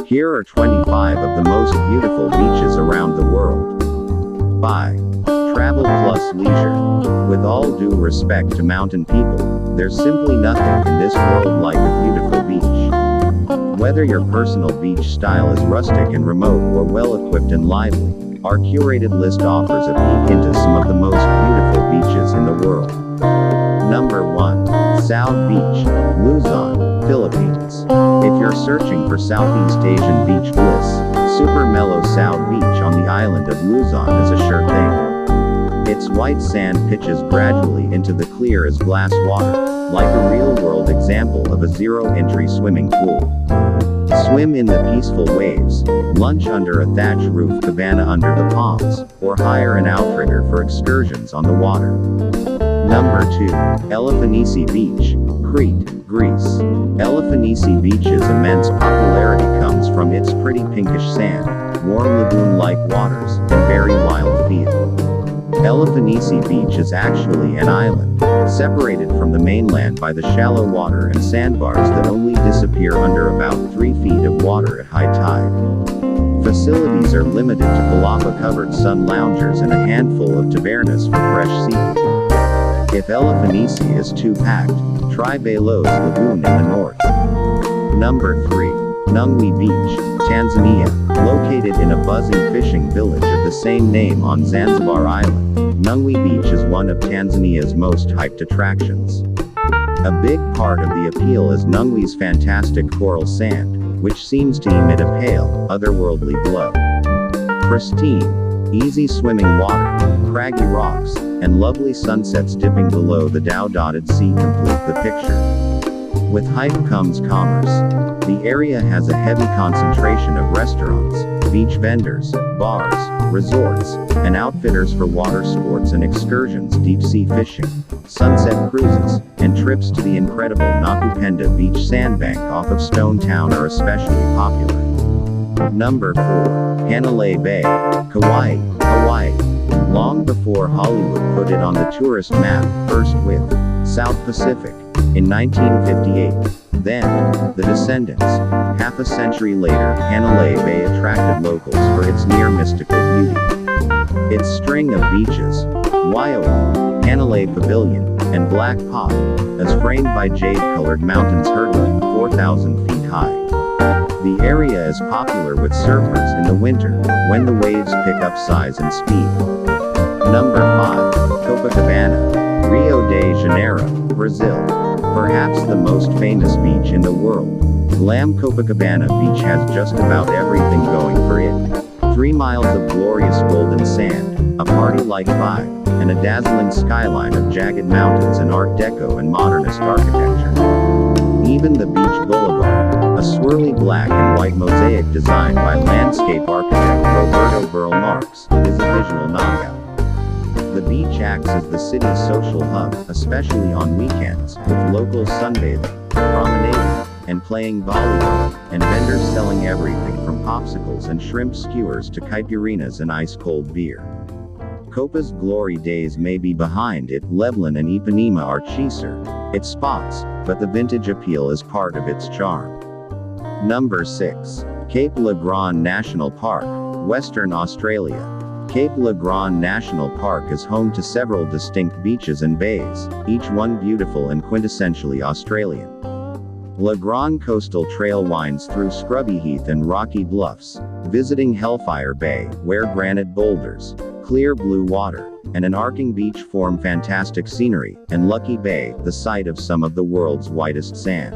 Here are 25 of the most beautiful beaches around the world. By Travel Plus Leisure. With all due respect to mountain people, there's simply nothing in this world like a beautiful beach. Whether your personal beach style is rustic and remote or well-equipped and lively, our curated list offers a peek into some of the most beautiful beaches in the world. Number 1. Saud Beach, Luzon, Philippines. If you're searching for Southeast Asian beach bliss, super mellow Saud Beach on the island of Luzon is a sure thing. Its white sand pitches gradually into the clear as glass water, like a real-world example of a zero-entry swimming pool. Swim in the peaceful waves, lunch under a thatch roof cabana under the palms, or hire an outrigger for excursions on the water. Number 2. Elafanisi Beach, Crete, Greece. Elafanisi Beach's immense popularity comes from its pretty pinkish sand, warm lagoon-like waters, and very wild feel. Elafanisi Beach is actually an island, separated from the mainland by the shallow water and sandbars that only disappear under about 3 feet of water at high tide. Facilities are limited to palapa-covered sun loungers and a handful of tavernas for fresh seafood. If Elafanisi is too packed, try Balo's Lagoon in the north. Number 3. Nungwi Beach, Tanzania. Located in a buzzing fishing village of the same name on Zanzibar Island, Nungwi Beach is one of Tanzania's most hyped attractions. A big part of the appeal is Nungwi's fantastic coral sand, which seems to emit a pale, otherworldly glow. Pristine, easy swimming water, craggy rocks, and lovely sunsets dipping below the Dow-dotted sea complete the picture. With hype comes commerce. The area has a heavy concentration of restaurants, beach vendors, bars, resorts, and outfitters for water sports and excursions, deep-sea fishing, sunset cruises, and trips to the incredible Nakupenda Beach sandbank off of Stone Town are especially popular. Number 4. Hanalei Bay, Kauai, Hawaii. Long before Hollywood put it on the tourist map, first with South Pacific in 1958, then The Descendants. Half a century later, Hanalei Bay attracted locals for its near-mystical beauty. Its string of beaches, Waioi, Hanalei Pavilion, and Black Pot, is framed by jade-colored mountains hurtling 4,000 feet high. The area is popular with surfers in the winter, when the waves pick up size and speed. Number 5. Copacabana, Rio de Janeiro, Brazil. Perhaps the most famous beach in the world, Glam Copacabana Beach has just about everything going for it. 3 miles of glorious golden sand, a party-like vibe, and a dazzling skyline of jagged mountains and Art Deco and modernist architecture. Even the beach boulevard, a swirly black and white mosaic designed by landscape architect Roberto Burle Marx, is a visual knockout. The beach acts as the city's social hub, especially on weekends, with locals sunbathing, promenading, and playing volleyball, and vendors selling everything from popsicles and shrimp skewers to caipirinhas and ice-cold beer. Copa's glory days may be behind it. Leblon and Ipanema are cheaper, its spots, but the vintage appeal is part of its charm. Number 6. Cape Le Grand National Park, Western Australia. Cape Le Grand National Park is home to several distinct beaches and bays, each one beautiful and quintessentially Australian. Le Grand Coastal Trail winds through scrubby heath and rocky bluffs, visiting Hellfire Bay, where granite boulders, clear blue water, and an arcing beach form fantastic scenery, and Lucky Bay, the site of some of the world's whitest sand.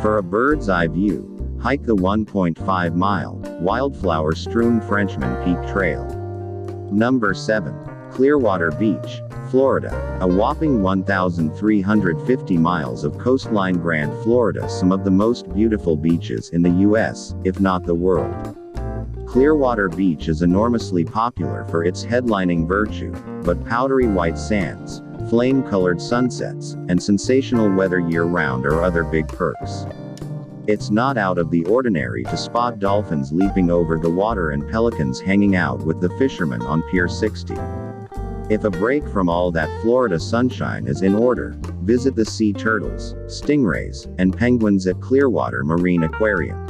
For a bird's-eye view, hike the 1.5-mile, wildflower-strewn Frenchman Peak Trail. Number 7. Clearwater Beach, Florida. A whopping 1,350 miles of coastline. Grand Florida, some of the most beautiful beaches in the U.S., if not the world. Clearwater Beach is enormously popular for its headlining virtue, but powdery white sands, flame-colored sunsets, and sensational weather year-round are other big perks. It's not out of the ordinary to spot dolphins leaping over the water and pelicans hanging out with the fishermen on Pier 60. If a break from all that Florida sunshine is in order, visit the sea turtles, stingrays, and penguins at Clearwater Marine Aquarium.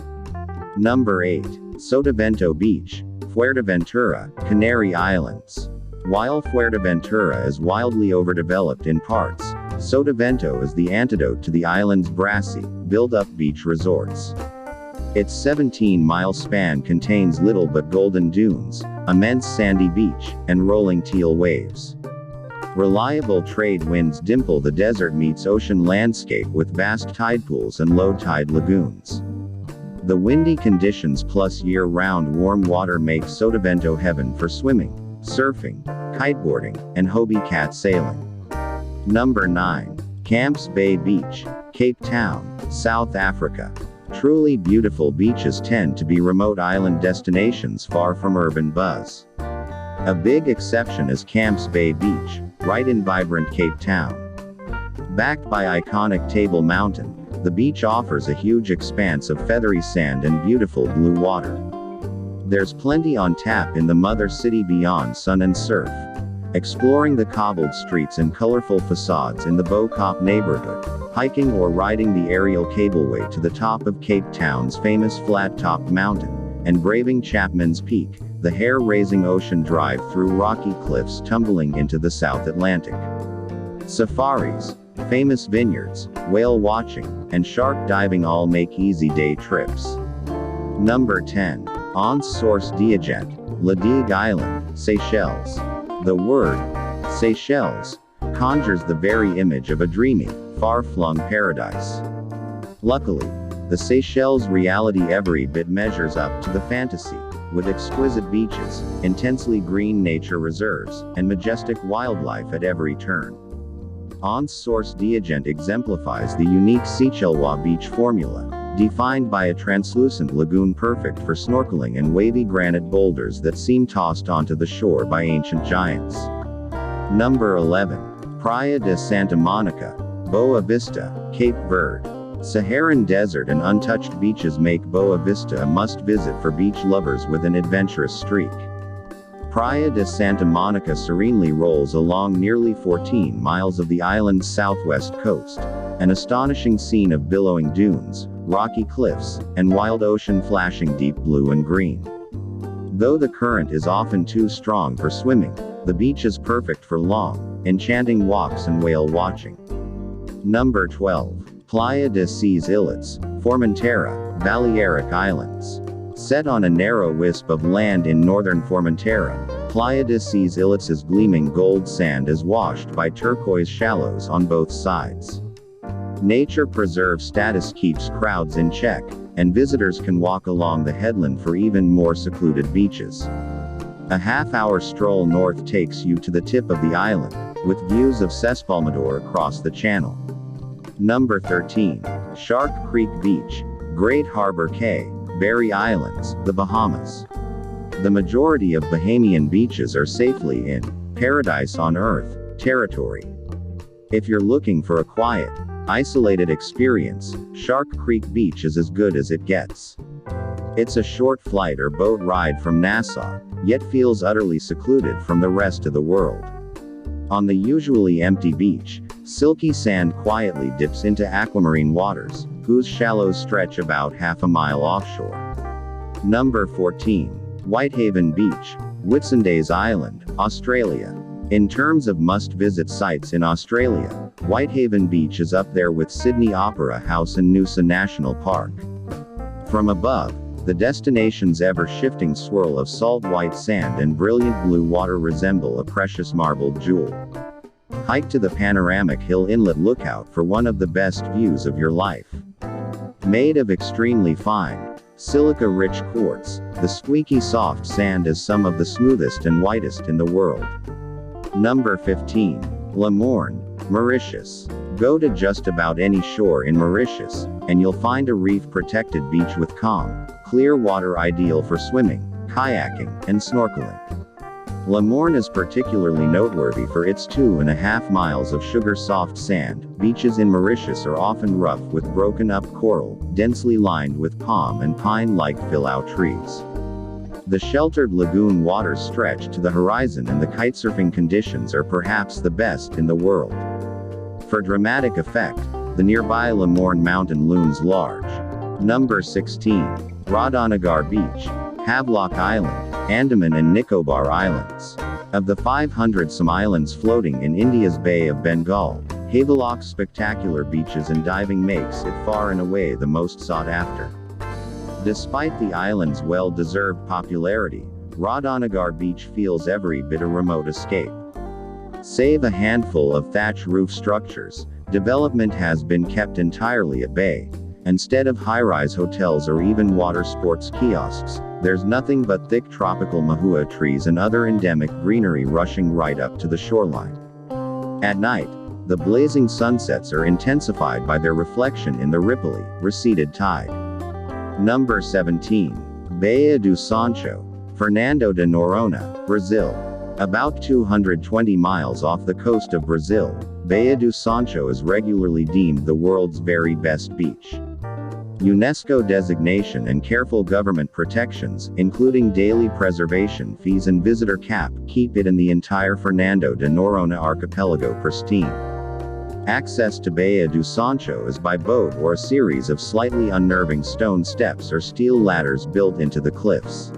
Number 8. Sotavento Beach, Fuerteventura, Canary Islands. While Fuerteventura is wildly overdeveloped in parts, Sotavento is the antidote to the island's brassy, built-up beach resorts. Its 17-mile span contains little but golden dunes, immense sandy beach, and rolling teal waves. Reliable trade winds dimple the desert meets ocean landscape with vast tide pools and low-tide lagoons. The windy conditions plus year-round warm water make Sotavento heaven for swimming, surfing, kiteboarding, and Hobie cat sailing. Number 9. Camps Bay Beach, Cape Town, South Africa. Truly beautiful beaches tend to be remote island destinations far from urban buzz. A big exception is Camps Bay Beach, right in vibrant Cape Town. Backed by iconic Table Mountain, the beach offers a huge expanse of feathery sand and beautiful blue water. There's plenty on tap in the mother city beyond sun and surf. Exploring the cobbled streets and colorful facades in the Bo-Kaap neighborhood, hiking or riding the aerial cableway to the top of Cape Town's famous flat-topped mountain, and braving Chapman's Peak, the hair-raising ocean drive through rocky cliffs tumbling into the South Atlantic. Safaris, famous vineyards, whale watching, and shark diving all make easy day trips. Number 10. Anse Source Diligente, La Digue Island, Seychelles. The word, Seychelles, conjures the very image of a dreamy, far-flung paradise. Luckily, the Seychelles reality every bit measures up to the fantasy, with exquisite beaches, intensely green nature reserves, and majestic wildlife at every turn. Anse Source Diligente exemplifies the unique Seychellois beach formula, defined by a translucent lagoon perfect for snorkeling and wavy granite boulders that seem tossed onto the shore by ancient giants. Number 11. Praia de Santa Monica, Boa Vista, Cape Verde. Saharan desert and untouched beaches make Boa Vista a must-visit for beach lovers with an adventurous streak. Praia de Santa Monica serenely rolls along nearly 14 miles of the island's southwest coast, an astonishing scene of billowing dunes, rocky cliffs, and wild ocean flashing deep blue and green. Though the current is often too strong for swimming, the beach is perfect for long, enchanting walks and whale watching. Number 12. Playa de Ses Islets, Formentera, Balearic Islands. Set on a narrow wisp of land in northern Formentera, Playa de Ses Islets' gleaming gold sand is washed by turquoise shallows on both sides. Nature preserve status keeps crowds in check, and visitors can walk along the headland for even more secluded beaches. A half-hour stroll north takes you to the tip of the island, with views of Sespalmador across the channel. Number 13. Shark Creek Beach, Great Harbor Cay, Berry Islands, the Bahamas. The majority of Bahamian beaches are safely in paradise on earth territory. If you're looking for a quiet, isolated experience, Shark Creek Beach is as good as it gets. It's a short flight or boat ride from Nassau, yet feels utterly secluded from the rest of the world. On the usually empty beach, silky sand quietly dips into aquamarine waters, whose shallows stretch about half a mile offshore. Number 14. Whitehaven Beach, Whitsundays Island, Australia. In terms of must-visit sites in Australia, Whitehaven Beach is up there with Sydney Opera House and Noosa National Park. From above, the destination's ever-shifting swirl of salt white sand and brilliant blue water resemble a precious marbled jewel. Hike to the panoramic Hill Inlet Lookout for one of the best views of your life. Made of extremely fine, silica-rich quartz, the squeaky soft sand is some of the smoothest and whitest in the world. Number 15. Le Morne, Mauritius. Go to just about any shore in Mauritius, and you'll find a reef-protected beach with calm, clear water ideal for swimming, kayaking, and snorkeling. Le Morne is particularly noteworthy for its 2.5 miles of sugar-soft sand. Beaches in Mauritius are often rough with broken-up coral, densely lined with palm and pine-like fill-out trees. The sheltered lagoon waters stretch to the horizon and the kitesurfing conditions are perhaps the best in the world. For dramatic effect, the nearby Le Morne mountain looms large. Number 16. Radhanagar Beach, Havelock Island, Andaman and Nicobar Islands. Of the 500-some islands floating in India's Bay of Bengal, Havelock's spectacular beaches and diving makes it far and away the most sought after. Despite the island's well-deserved popularity, Radhanagar Beach feels every bit a remote escape. Save a handful of thatch roof structures, development has been kept entirely at bay. Instead of high-rise hotels or even water sports kiosks, there's nothing but thick tropical mahua trees and other endemic greenery rushing right up to the shoreline. At night, the blazing sunsets are intensified by their reflection in the ripply, receded tide. Number 17. Baía do Sancho, Fernando de Noronha, Brazil. About 220 miles off the coast of Brazil, Baía do Sancho is regularly deemed the world's very best beach. UNESCO designation and careful government protections, including daily preservation fees and visitor cap, keep it and the entire Fernando de Noronha archipelago pristine. Access to Baía do Sancho is by boat or a series of slightly unnerving stone steps or steel ladders built into the cliffs.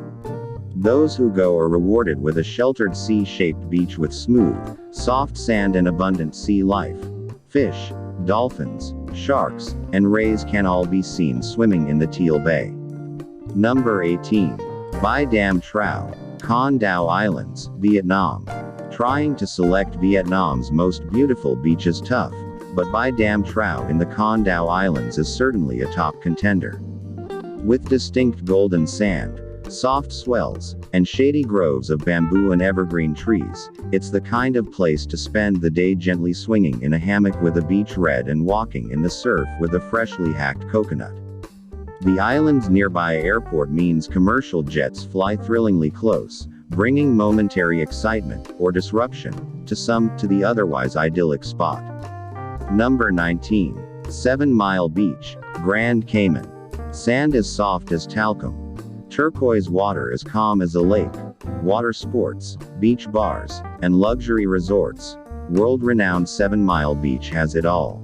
Those who go are rewarded with a sheltered C-shaped beach with smooth, soft sand and abundant sea life. Fish, dolphins, sharks, and rays can all be seen swimming in the Teal Bay. Number 18. Bai Dam Trao, Con Dao Islands, Vietnam. Trying to select Vietnam's most beautiful beach is tough, but Bai Dam Trao in the Con Dao Islands is certainly a top contender. With distinct golden sand, soft swells, and shady groves of bamboo and evergreen trees, it's the kind of place to spend the day gently swinging in a hammock with a beach red and walking in the surf with a freshly hacked coconut. The island's nearby airport means commercial jets fly thrillingly close, bringing momentary excitement, or disruption, to the otherwise idyllic spot. Number 19. 7 Mile Beach, Grand Cayman. Sand as soft as talcum. Turquoise water as calm as a lake. Water sports, beach bars, and luxury resorts. World-renowned 7 Mile Beach has it all.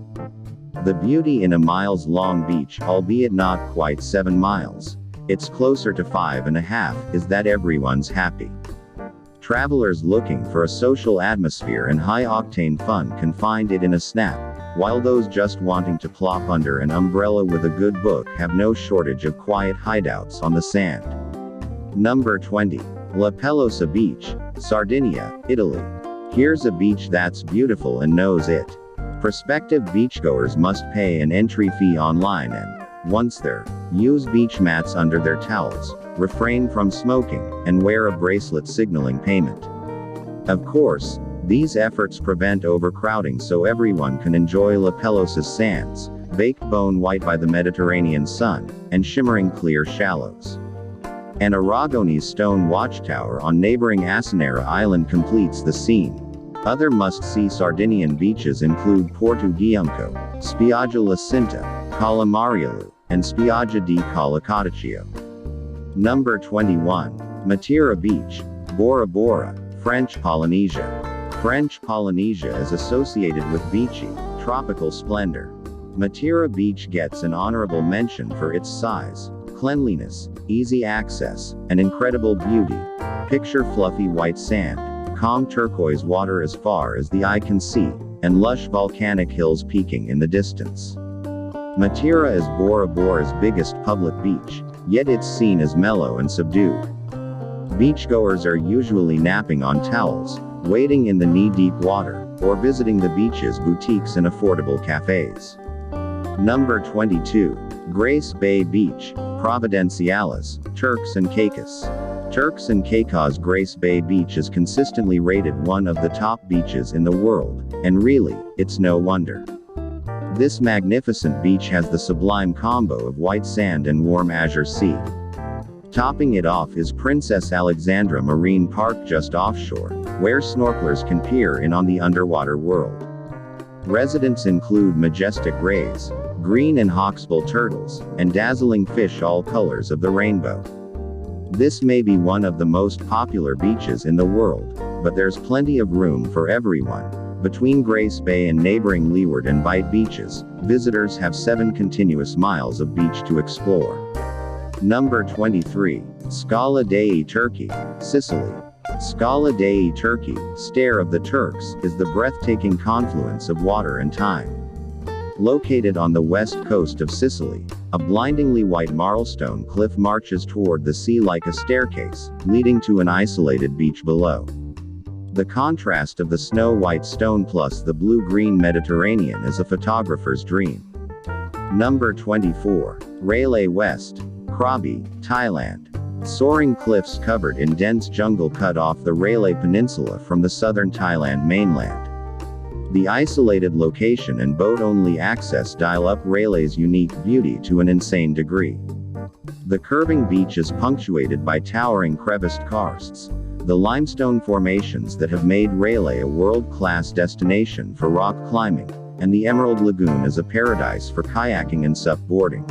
The beauty in a miles-long beach, albeit not quite 7 miles. It's closer to 5.5, is that everyone's happy. Travelers looking for a social atmosphere and high-octane fun can find it in a snap, while those just wanting to plop under an umbrella with a good book have no shortage of quiet hideouts on the sand. Number 20. La Pelosa Beach, Sardinia, Italy. Here's a beach that's beautiful and knows it. Prospective beachgoers must pay an entry fee online and, once there, use beach mats under their towels, refrain from smoking, and wear a bracelet signaling payment. Of course, these efforts prevent overcrowding so everyone can enjoy La Pelosa's sands, baked bone white by the Mediterranean sun, and shimmering clear shallows. An Aragonese stone watchtower on neighboring Asinara Island completes the scene. Other must-see Sardinian beaches include Porto Guiunco, Spiaggia La Cinta, Cala Marialu, and Spiaggia di Cala Cotticchio. Number 21. Matira Beach, Bora Bora, French Polynesia. French Polynesia is associated with beachy, tropical splendor. Matira Beach gets an honorable mention for its size, cleanliness, easy access, and incredible beauty. Picture fluffy white sand, calm turquoise water as far as the eye can see, and lush volcanic hills peaking in the distance. Matira is Bora Bora's biggest public beach, yet it's seen as mellow and subdued. Beachgoers are usually napping on towels, wading in the knee-deep water, or visiting the beach's boutiques and affordable cafes. Number 22. Grace Bay Beach, Providenciales, Turks and Caicos. Turks and Caicos Grace Bay Beach is consistently rated one of the top beaches in the world, and really, it's no wonder. This magnificent beach has the sublime combo of white sand and warm azure sea. Topping it off is Princess Alexandra Marine Park just offshore, where snorkelers can peer in on the underwater world. Residents include majestic rays, green and hawksbill turtles, and dazzling fish all colors of the rainbow. This may be one of the most popular beaches in the world, but there's plenty of room for everyone. Between Grace Bay and neighboring Leeward and Bight beaches, visitors have 7 continuous miles of beach to explore. Number 23. Scala dei Turchi, Sicily. Scala dei Turchi, Stair of the Turks, is the breathtaking confluence of water and time. Located on the west coast of Sicily, a blindingly white marlstone cliff marches toward the sea like a staircase, leading to an isolated beach below. The contrast of the snow-white stone plus the blue-green Mediterranean is a photographer's dream. Number 24. Railay West, Krabi, Thailand. Soaring cliffs covered in dense jungle cut off the Railay Peninsula from the southern Thailand mainland. The isolated location and boat-only access dial up Raylay's unique beauty to an insane degree. The curving beach is punctuated by towering creviced karsts, the limestone formations that have made Railay a world-class destination for rock climbing, and the Emerald Lagoon is a paradise for kayaking and SUP boarding.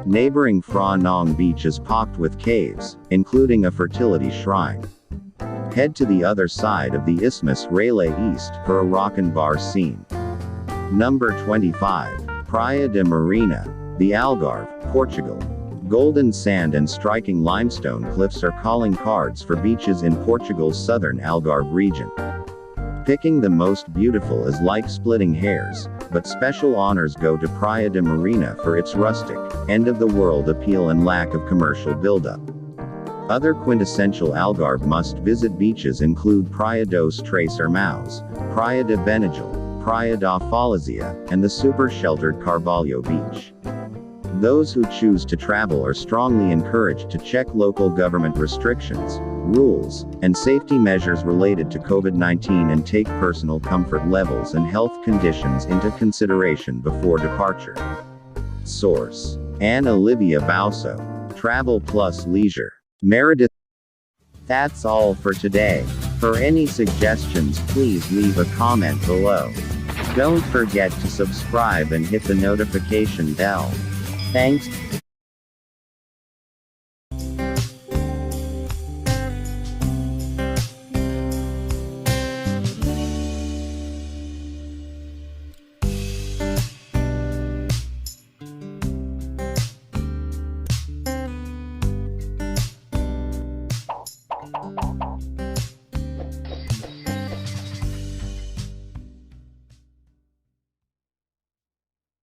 Neighboring Phra Nang Beach is pocked with caves, including a fertility shrine. Head to the other side of the Isthmus Railay East for a rock and bar scene. Number 25. Praia de Marina, the Algarve, Portugal. Golden sand and striking limestone cliffs are calling cards for beaches in Portugal's southern Algarve region. Picking the most beautiful is like splitting hairs, but special honors go to Praia de Marina for its rustic, end-of-the-world appeal and lack of commercial buildup. Other quintessential Algarve must-visit beaches include Praia dos Três Irmãos, Praia de Benegil, Praia da Falazia, and the super-sheltered Carvalho Beach. Those who choose to travel are strongly encouraged to check local government restrictions, rules, and safety measures related to COVID-19 and take personal comfort levels and health conditions into consideration before departure. Source: Anne Olivia Bauso. Travel Plus Leisure. Meredith. That's all for today. For any suggestions, please leave a comment below. Don't forget to subscribe and hit the notification bell. Thanks.